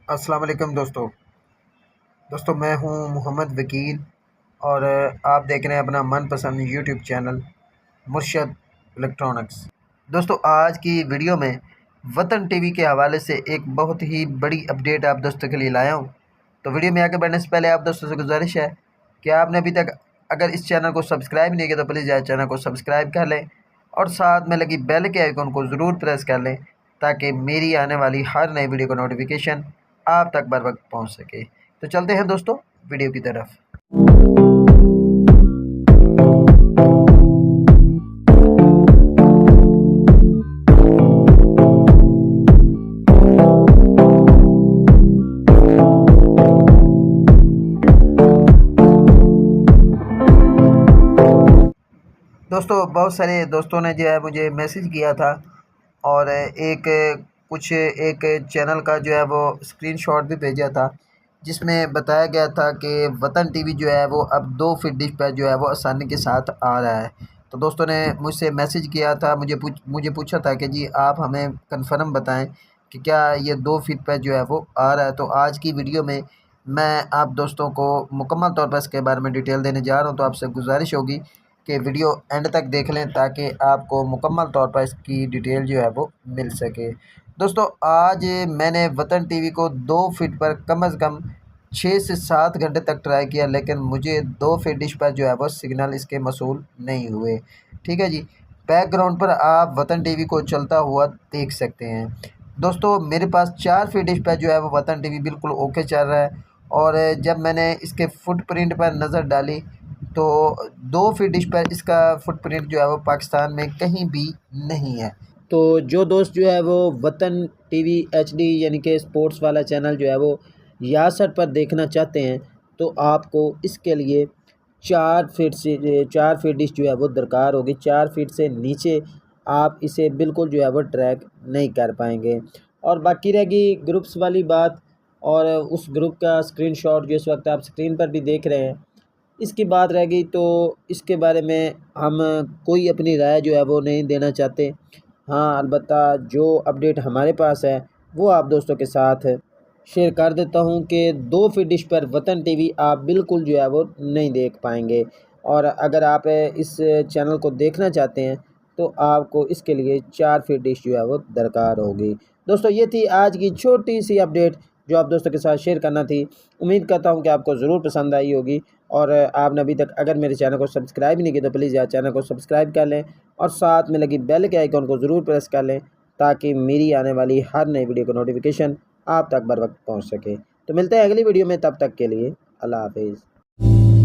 अस्सलाम वालेकुम दोस्तों मैं हूं मोहम्मद वकील और आप देख रहे हैं अपना मनपसंद यूट्यूब चैनल मुर्शद इलेक्ट्रॉनिक्स। दोस्तों आज की वीडियो में वतन टीवी के हवाले से एक बहुत ही बड़ी अपडेट आप दोस्तों के लिए लाया हूं। तो वीडियो में आगे बढ़ने से पहले आप दोस्तों से गुजारिश है कि आपने अभी तक अगर इस चैनल को सब्सक्राइब नहीं किया तो प्लीज़ यार चैनल को सब्सक्राइब कर लें और साथ में लगी बेल के आइकन को ज़रूर प्रेस कर लें ताकि मेरी आने वाली हर नई वीडियो का नोटिफिकेशन आप तक बर वक्त पहुँच सके। तो चलते हैं दोस्तों वीडियो की तरफ। दोस्तों बहुत सारे दोस्तों ने जो है मुझे मैसेज किया था और एक चैनल का जो है वो स्क्रीनशॉट भी भेजा था जिसमें बताया गया था कि वतन टीवी जो है वो अब 2 फीट डिश पर जो है वो आसानी के साथ आ रहा है। तो दोस्तों ने मुझसे मैसेज किया था, मुझे पूछा था कि जी आप हमें कंफर्म बताएं कि क्या ये 2 फीट पर जो है वो आ रहा है। तो आज की वीडियो में मैं आप दोस्तों को मुकम्मल तौर पर इसके बारे में डिटेल देने जा रहा हूँ। तो आपसे गुजारिश होगी कि वीडियो एंड तक देख लें ताकि आपको मुकम्मल तौर पर इसकी डिटेल जो है वो मिल सके। दोस्तों आज मैंने वतन टीवी को 2 फीट पर कम से कम 6 से 7 घंटे तक ट्राई किया, लेकिन मुझे 2 फीट डिश पर जो है वो सिग्नल इसके मसूल नहीं हुए। ठीक है जी, बैकग्राउंड पर आप वतन टीवी को चलता हुआ देख सकते हैं। दोस्तों मेरे पास 4 फीट डिश पर जो है वो वतन टीवी बिल्कुल ओके चल रहा है और जब मैंने इसके फुटप्रिंट पर नज़र डाली तो 2 फीट डिश पर इसका फुटप्रिंट जो है वो पाकिस्तान में कहीं भी नहीं है। तो जो दोस्त जो है वो वतन टीवी एचडी यानी कि स्पोर्ट्स वाला चैनल जो है वो यासठ पर देखना चाहते हैं तो आपको इसके लिए 4 फीट डिश जो है वो दरकार होगी। 4 फीट से नीचे आप इसे बिल्कुल जो है वो ट्रैक नहीं कर पाएंगे। और बाकी रहेगी ग्रुप्स वाली बात, और उस ग्रुप का स्क्रीनशॉट जो इस वक्त आप स्क्रीन पर भी देख रहे हैं, इसकी बात रह गई तो इसके बारे में हम कोई अपनी राय जो है वो नहीं देना चाहते। हाँ, अलबत्ता जो अपडेट हमारे पास है वो आप दोस्तों के साथ शेयर कर देता हूँ कि 2 फीट डिश पर वतन टीवी आप बिल्कुल जो है वो नहीं देख पाएंगे। और अगर आप इस चैनल को देखना चाहते हैं तो आपको इसके लिए 4 फीट डिश जो है वो दरकार होगी। दोस्तों ये थी आज की छोटी सी अपडेट जो आप दोस्तों के साथ शेयर करना थी। उम्मीद करता हूँ कि आपको ज़रूर पसंद आई होगी। और आपने अभी तक अगर मेरे चैनल को सब्सक्राइब नहीं किया तो प्लीज़ यार चैनल को सब्सक्राइब कर लें और साथ में लगी बेल के आइकन को ज़रूर प्रेस कर लें ताकि मेरी आने वाली हर नई वीडियो का नोटिफिकेशन आप तक बर वक्त पहुँच सके। तो मिलते हैं अगली वीडियो में, तब तक के लिए अल्लाह हाफिज़।